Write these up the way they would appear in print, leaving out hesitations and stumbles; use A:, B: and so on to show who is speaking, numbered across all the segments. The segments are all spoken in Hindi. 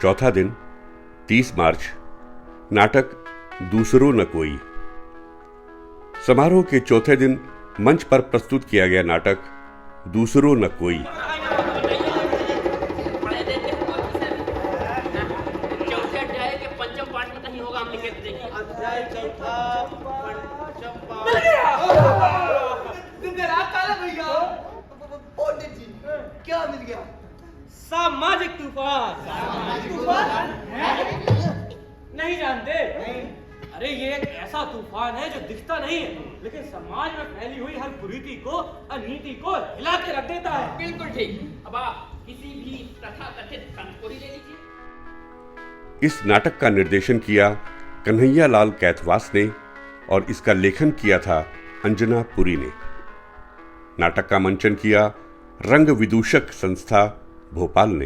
A: चौथा दिन 30 मार्च। नाटक दूसरों न कोई। समारोह के चौथे दिन मंच पर प्रस्तुत किया गया नाटक दूसरों न कोई।
B: क्या मिल गया?
C: सामाजिक तूफान। नहीं जानते? अरे ये एक ऐसा तूफान है जो दिखता नहीं है, लेकिन समाज में फैली हुई हर कुरीति को, अनीति को हिला के रख देता है।
D: बिल्कुल ठीक। अब आप किसी भी तथाकथित संत को ही ले लीजिए।
A: इस नाटक का निर्देशन किया कन्हैया लाल कैथवास ने और इसका लेखन किया था अंजना पुरी ने। नाटक का मंचन किया रंग विदूषक संस्था भोपाल ने।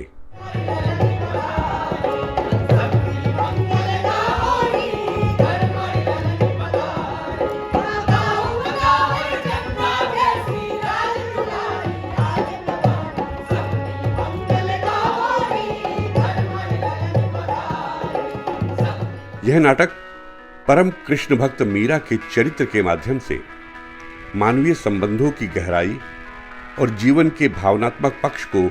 A: यह नाटक परम कृष्ण भक्त मीरा के चरित्र के माध्यम से मानवीय संबंधों की गहराई और जीवन के भावनात्मक पक्ष को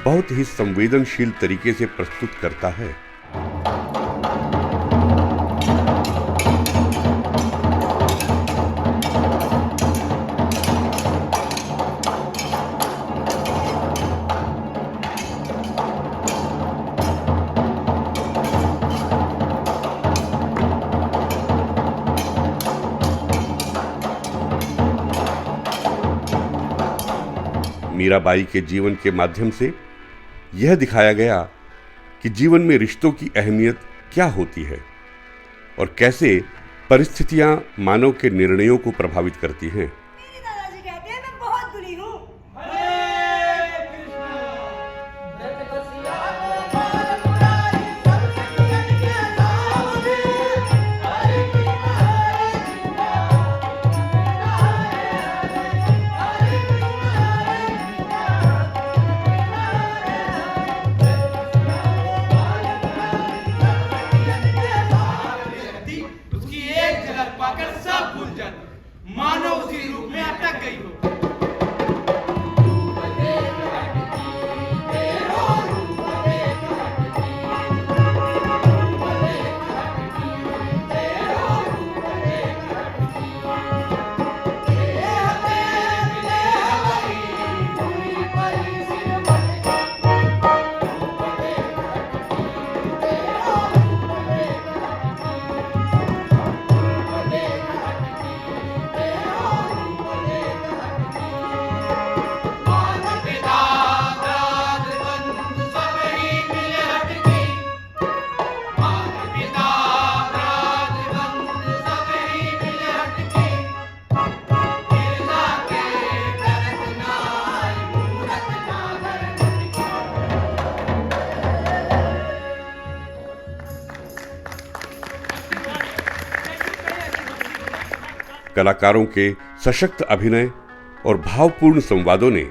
A: बहुत ही संवेदनशील तरीके से प्रस्तुत करता है। मीराबाई के जीवन के माध्यम से यह दिखाया गया कि जीवन में रिश्तों की अहमियत क्या होती है और कैसे परिस्थितियां मानव के निर्णयों को प्रभावित करती हैं।
B: मेरे दादाजी कहते हैं मैं बहुत बुरी हूँ।
C: मानो उसी रूप में अटक गई हो।
A: कलाकारों के सशक्त अभिनय और भावपूर्ण संवादों ने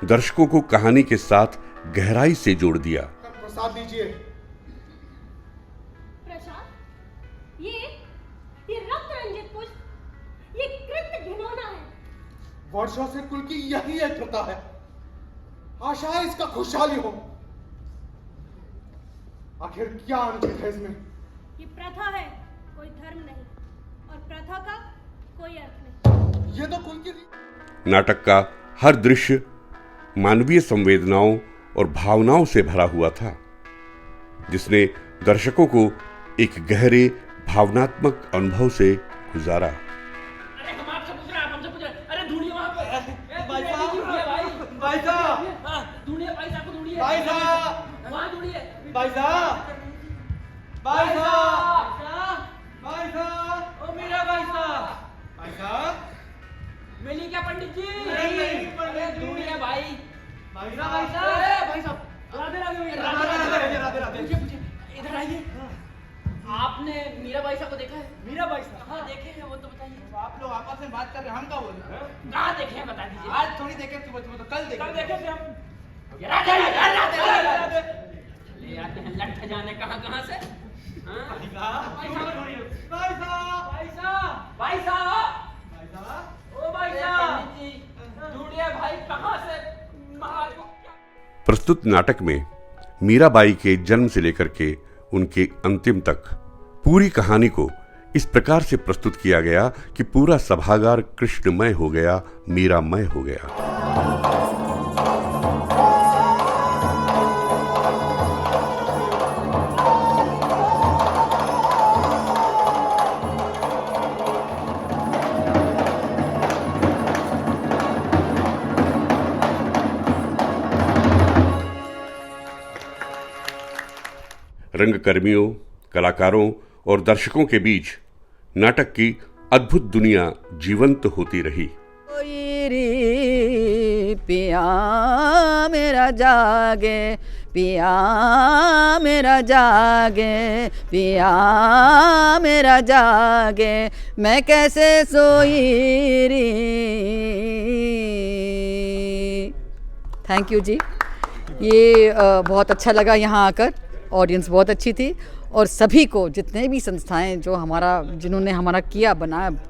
A: दर्शकों को कहानी के साथ गहराई से जोड़ दिया।
E: प्रसाद दीजिए।
B: प्रसाद? ये रक्त रंजित पुष्प, ये कृत्य घिनौना है।
E: वर्षों से कुल की यही एक प्रथा है। आशा है इसका खुशहाली हो। आखिर क्या अनुचित है इसमें?
B: ये प्रथा है, कोई धर्म नहीं, और प्रथा का कोई अर्थ नहीं।
E: ये तो कुल की।
A: नाटक का हर दृश्य मानवीय संवेदनाओं और भावनाओं से भरा हुआ था, जिसने दर्शकों को एक गहरे भावनात्मक अनुभव से गुजारा।
D: अरे हम आपसे पूछ रहे हैं, आप हमसे पूछ रहे हैं। अरे ढूंढिए वहां पे।
C: भाई साहब, भाई साहब,
D: ढूंढिए भाई साहब को ढूंढिए।
C: भाई साहब,
D: वहां ढूंढिए।
C: भाई साहब, भाई साहब, भाई साहब, ओ मेरा भाई साहब, भाई साहब,
D: मिली क्या पंडित जी?
C: नहीं, पंडित जी।
D: ढूंढिए भाई।
C: भाई साहब,
D: भाई साहब, राधे राधे भैया।
C: राधे राधे।
D: पूछिए पूछिए, इधर आइए। आपने मीराबाई साहब को देखा है?
C: मीराबाई साहब?
D: हाँ देखे हैं, वो तो बताइए।
C: तो आप लोग आपस में बात कर रहे हैं, हम क्या बोल रहे हैं?
D: कहाँ देखे हैं बता दीजिए।
C: आज थोड़ी देखे, सुबह सुबह तो कल देखे थे हम।
D: राधे राधे राधे राधे। चले आते हैं लठ जाने कहाँ से। हाँ?
C: भाई साहब,
D: भाई साहब ढूंढिए।
C: भाई साहब,
D: भाई साहब, भाई साहब,
C: भाई साहब,
D: ओ भाई साहब, ढूंढिए भाई कहाँ से महाराज को क्या।
A: प्रस्तुत नाटक में मीराबाई के जन्म से लेकर के उनके अंतिम तक पूरी कहानी को इस प्रकार से प्रस्तुत किया गया कि पूरा सभागार कृष्णमय हो गया, मीरामय हो गया। रंगकर्मियों, कलाकारों और दर्शकों के बीच नाटक की अद्भुत दुनिया जीवंत होती रही।
F: पिया मेरा जागे, पिया मेरा जागे, पिया मेरा जागे, मैं कैसे सोई री। थैंक यू जी, ये बहुत अच्छा लगा यहाँ आकर, ऑडियंस बहुत अच्छी थी और सभी को, जितने भी संस्थाएं जो जिन्होंने हमारा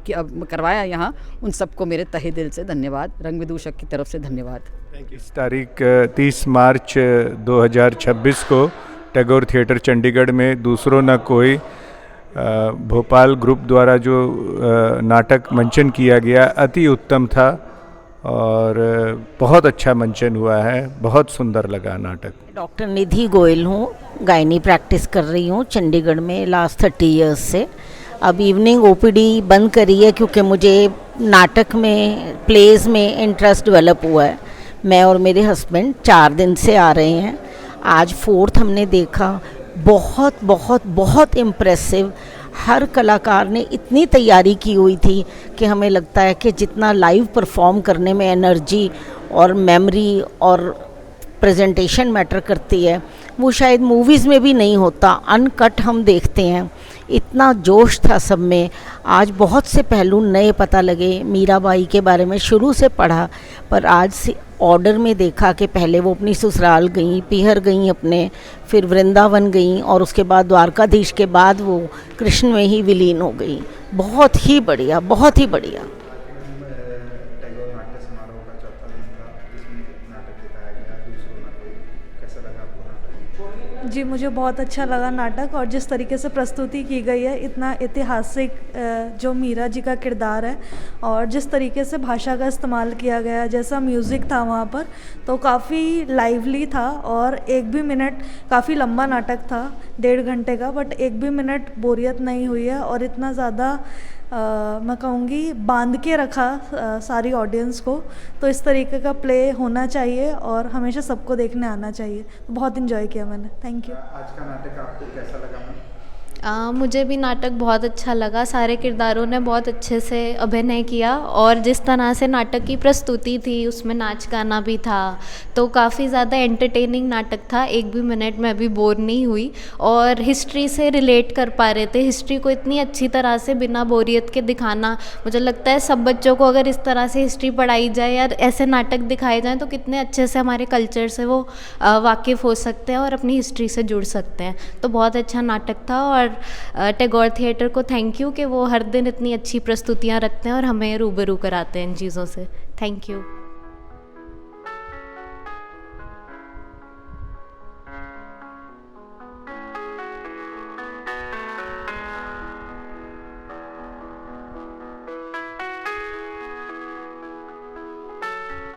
F: करवाया यहाँ, उन सबको मेरे तहे दिल से धन्यवाद, रंग विदूषक की तरफ से धन्यवाद।
G: इस तारीख 30 मार्च 2026 को टैगोर थिएटर चंडीगढ़ में दूसरों न कोई भोपाल ग्रुप द्वारा जो नाटक मंचन किया गया अति उत्तम था और बहुत अच्छा मंचन हुआ है, बहुत सुंदर लगा नाटक।
H: डॉक्टर निधि गोयल हूँ, गायनी प्रैक्टिस कर रही हूँ चंडीगढ़ में लास्ट 30 इयर्स से। अब इवनिंग ओपीडी बंद करी है क्योंकि मुझे नाटक में, प्लेज में इंटरेस्ट डेवलप हुआ है। मैं और मेरे हस्बैंड 4 दिन से आ रहे हैं, आज 4th हमने देखा। बहुत बहुत बहुत इम्प्रेसिव, हर कलाकार ने इतनी तैयारी की हुई थी कि हमें लगता है कि जितना लाइव परफॉर्म करने में एनर्जी और मेमोरी और प्रेजेंटेशन मैटर करती है, वो शायद मूवीज़ में भी नहीं होता। अनकट हम देखते हैं, इतना जोश था सब में। आज बहुत से पहलू नए पता लगे, मीराबाई के बारे में शुरू से पढ़ा, पर आज से ऑर्डर में देखा कि पहले वो अपनी ससुराल गई, पीहर गई अपने, फिर वृंदावन गई और उसके बाद द्वारकाधीश के बाद वो कृष्ण में ही विलीन हो गई। बहुत ही बढ़िया, बहुत ही बढ़िया।
I: टैगोर नाट्य समारोह का 4था दिन था जिसमें नाटक दिखाया गया दूसरों न कोई, कैसा लगा आपको नाटक?
J: जी, मुझे बहुत अच्छा लगा नाटक, और जिस तरीके से प्रस्तुति की गई है, इतना ऐतिहासिक जो मीरा जी का किरदार है और जिस तरीके से भाषा का इस्तेमाल किया गया, जैसा म्यूज़िक था वहाँ पर, तो काफ़ी लाइवली था। और एक भी मिनट, काफ़ी लंबा नाटक था, 1.5 घंटे का, बट एक भी मिनट बोरियत नहीं हुई है। और इतना ज़्यादा मैं कहूँगी बांध के रखा सारी ऑडियंस को। तो इस तरीके का प्ले होना चाहिए और हमेशा सबको देखने आना चाहिए। तो बहुत इन्जॉय किया मैंने। Thank you.
I: आज का नाटक आपको कैसा लगा मैम?
K: मुझे भी नाटक बहुत अच्छा लगा, सारे किरदारों ने बहुत अच्छे से अभिनय किया और जिस तरह से नाटक की प्रस्तुति थी उसमें नाच गाना भी था, तो काफ़ी ज़्यादा एंटरटेनिंग नाटक था। एक भी मिनट में भी बोर नहीं हुई और हिस्ट्री से रिलेट कर पा रहे थे। हिस्ट्री को इतनी अच्छी तरह से बिना बोरियत के दिखाना, मुझे लगता है सब बच्चों को अगर इस तरह से हिस्ट्री पढ़ाई जाए या ऐसे नाटक दिखाए जाएँ तो कितने अच्छे से हमारे कल्चर से वो वाकिफ़ हो सकते हैं और अपनी हिस्ट्री से जुड़ सकते हैं। तो बहुत अच्छा नाटक था और टैगोर थिएटर को थैंक यू कि वो हर दिन इतनी अच्छी प्रस्तुतियाँ रखते हैं और हमें रूबरू कराते हैं इन चीज़ों से। Thank you.